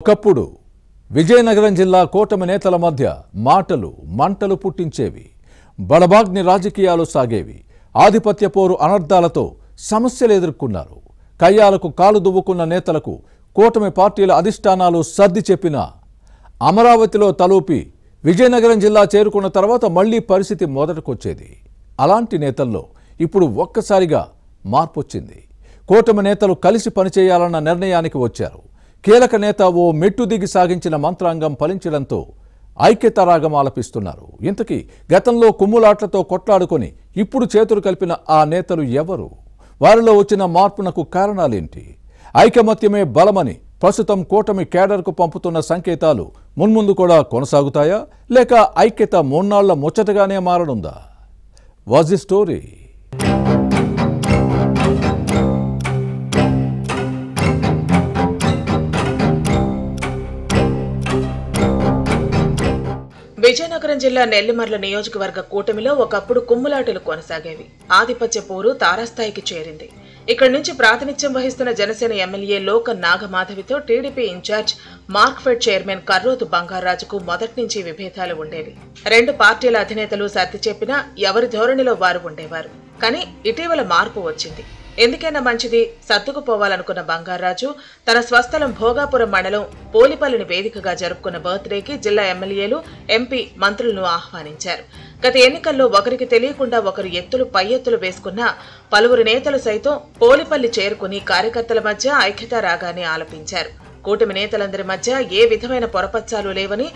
ఒకప్పుడు విజయనగరం జిల్లా కూటమి నేతల మధ్య మాటలు మంటలు పుట్టించేవి. బడబాగ్ని రాజకీయాలు సాగేవి. ఆధిపత్య పోరు అనర్థాలతో సమస్యలు ఎదుర్కొన్నారు. కయ్యాలకు కాలు దువ్వుకున్న నేతలకు కూటమి పార్టీల అధిష్టానాలు సర్ది చెప్పినా అమరావతిలో తలూపి విజయనగరం జిల్లా చేరుకున్న తర్వాత మళ్లీ పరిస్థితి మొదటకొచ్చేది. అలాంటి నేతల్లో ఇప్పుడు ఒక్కసారిగా మార్పు వచ్చింది. కూటమి నేతలు కలిసి పనిచేయాలన్న నిర్ణయానికి వచ్చారు. కీలక నేత ఓ మెట్టు దిగి సాగించిన మంత్రాంగం ఫలించడంతో ఐక్యత రాగం ఆలపిస్తున్నారు. ఇంతకీ గతంలో కుమ్ములాట్లతో కొట్లాడుకొని ఇప్పుడు చేతులు కలిపిన ఆ నేతలు ఎవరు? వారిలో వచ్చిన మార్పునకు కారణాలేంటి? ఐకమత్యమే బలమని ప్రస్తుతం కూటమి కేడర్కు పంపుతున్న సంకేతాలు మున్ముందు కూడా కొనసాగుతాయా, లేక ఐక్యత మూన్నాళ్ల ముచ్చటగానే మారనుందా? Was the story? విజయనగరం జిల్లా నెల్లిమర్ల నియోజకవర్గ కూటమిలో ఒకప్పుడు కుమ్ములాటలు కొనసాగేవి. ఆధిపత్య పోరు తారాస్థాయికి చేరింది. ఇక్కడి నుంచి ప్రాతినిధ్యం వహిస్తున్న జనసేన ఎమ్మెల్యే లోక నాగమాధవితో TDP incharge Markfed chairman Karrotu బంగారాజుకు మొదటి నుంచి విభేదాలు ఉండేవి. రెండు పార్టీల అధినేతలు సర్ది చెప్పినా ఎవరి ధోరణిలో వారు ఉండేవారు. కానీ ఇటీవల మార్పు వచ్చింది. ఎందుకైనా మంచిది సర్దుకుపోవాలనుకున్న బంగారాజు తన స్వస్థలం భోగాపురం మండలం పోలిపల్లిని వేదికగా జరుపుకున్న బర్త్డేకి జిల్లా ఎమ్మెల్యేలు, ఎంపీ, మంత్రులను ఆహ్వానించారు. గత ఎన్నికల్లో ఒకరికి తెలియకుండా ఒకరు ఎత్తులు పై ఎత్తులు వేసుకున్న పలువురు నేతలు సైతం పోలిపల్లి చేరుకుని కార్యకర్తల మధ్య ఐక్యతా రాగాన్ని ఆలపించారు. కూటమి నేతలందరి మధ్య ఏ విధమైన పొరపచ్చాలు లేవని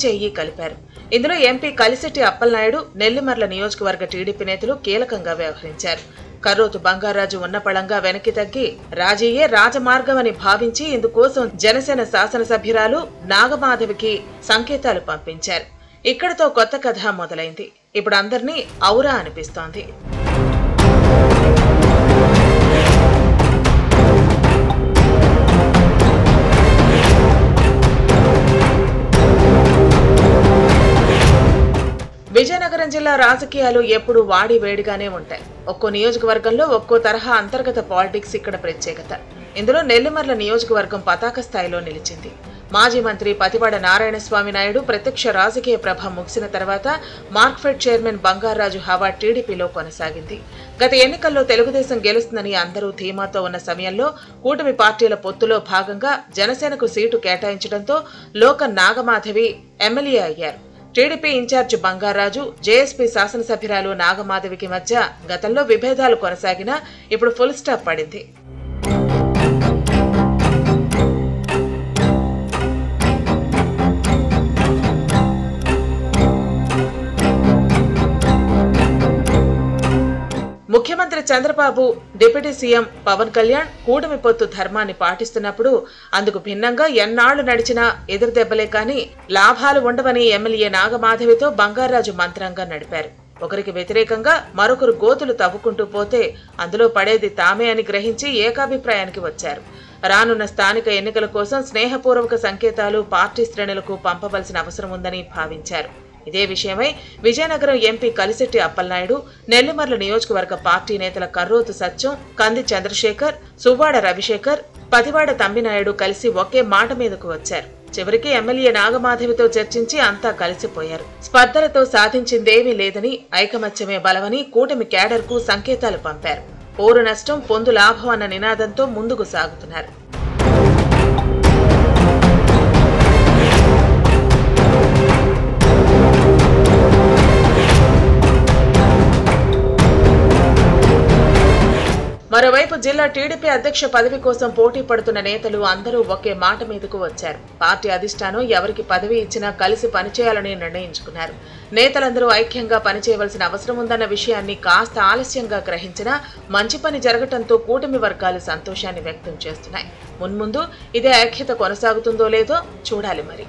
చేయి కలిపారు. ఇందులో ఎంపీ కలిశెట్టి అప్పలనాయుడు, నెల్లిమర్ల నియోజకవర్గ టీడీపీ నేతలు కీలకంగా వ్యవహరించారు. కర్రోతు బంగారాజు ఉన్నపళంగా వెనక్కి తగ్గి రాజీయే రాజమార్గమని భావించి ఇందుకోసం జనసేన శాసనసభ్యురాలు నాగమాధవికి సంకేతాలు పంపించారు. ఇక్కడితో కొత్త కథ మొదలైంది. ఇప్పుడు అందరినీ ఔరా అనిపిస్తోంది. విజయనగరం జిల్లా రాజకీయాలు ఎప్పుడు వాడి వేడిగానే ఉంటాయి. ఒక్కో నియోజకవర్గంలో ఒక్కో తరహా అంతర్గత పాలిటిక్స్ ఇక్కడ ప్రత్యేకత. ఇందులో నెల్లిమర్ల నియోజకవర్గం పతాక స్థాయిలో నిలిచింది. మాజీ మంత్రి పతివాడ నారాయణస్వామి నాయుడు ప్రత్యక్ష రాజకీయ ప్రభ ముగిసిన తర్వాత మార్క్ఫెడ్ చైర్మన్ బంగారాజు హవా టీడీపీలో కొనసాగింది. గత ఎన్నికల్లో తెలుగుదేశం గెలుస్తుందని అందరూ ధీమాతో ఉన్న సమయంలో కూటమి పార్టీల పొత్తులో భాగంగా జనసేనకు సీటు కేటాయించడంతో లోక నాగమాధవి ఎమ్మెల్యే అయ్యారు. టీడీపీ ఇన్ఛార్జ్ బంగారాజు, జేఎస్పీ శాసనసభ్యురాలు నాగమాధవికి మధ్య గతంలో విభేదాలు కొనసాగినా ఇప్పుడు ఫుల్ స్టాప్ పడింది. ముఖ్యమంత్రి చంద్రబాబు, డిప్యూటీ సీఎం పవన్ కళ్యాణ్ కూటమి పొత్తు ధర్మాన్ని పాటిస్తున్నప్పుడు అందుకు భిన్నంగా ఎన్నాళ్లు నడిచినా ఎదురుదెబ్బలే కానీ లాభాలు ఉండవని ఎమ్మెల్యే నాగమాధవితో బంగారాజు మంత్రంగా నడిపారు. ఒకరికి వ్యతిరేకంగా మరొకరు గోతులు తవ్వుకుంటూ పోతే అందులో పడేది తామే అని గ్రహించి ఏకాభిప్రాయానికి వచ్చారు. రానున్న స్థానిక ఎన్నికల కోసం స్నేహపూర్వక సంకేతాలు పార్టీ శ్రేణులకు పంపవలసిన అవసరం ఉందని భావించారు. ఇదే విషయమై విజయనగరం ఎంపీ కలిశెట్టి అప్పలనాయుడు, నెల్లిమర్ల నియోజకవర్గ పార్టీ నేతల కర్రోతు సత్యం, కంది చంద్రశేఖర్, సువ్వాడ రవిశేఖర్, పతివాడ తమ్మినాయుడు కలిసి ఒకే మాట మీదకు వచ్చారు. చివరికి ఎమ్మెల్యే నాగమాధవితో చర్చించి అంతా కలిసిపోయారు. స్పర్ధలతో సాధించిందేమీ లేదని, ఐకమత్యమే బలమని కూటమి కేడర్కు సంకేతాలు పంపారు. పోరు నష్టం, పొందు లాభం అన్న నినాదంతో ముందుకు సాగుతున్నారు. మరోవైపు జిల్లా టీడీపీ అధ్యక్ష పదవి కోసం పోటీ పడుతున్న నేతలు అందరూ ఒకే మాట మీదకు వచ్చారు. పార్టీ అధిష్టానం ఎవరికి పదవి ఇచ్చినా కలిసి పనిచేయాలని నిర్ణయించుకున్నారు. నేతలందరూ ఐక్యంగా పనిచేయవలసిన అవసరం ఉందన్న విషయాన్ని కాస్త ఆలస్యంగా గ్రహించినా మంచి పని జరగటంతో కూటమి వర్గాలు సంతోషాన్ని వ్యక్తం చేస్తున్నాయి. మున్ముందు ఇదే ఐక్యత కొనసాగుతుందో లేదో చూడాలి మరి.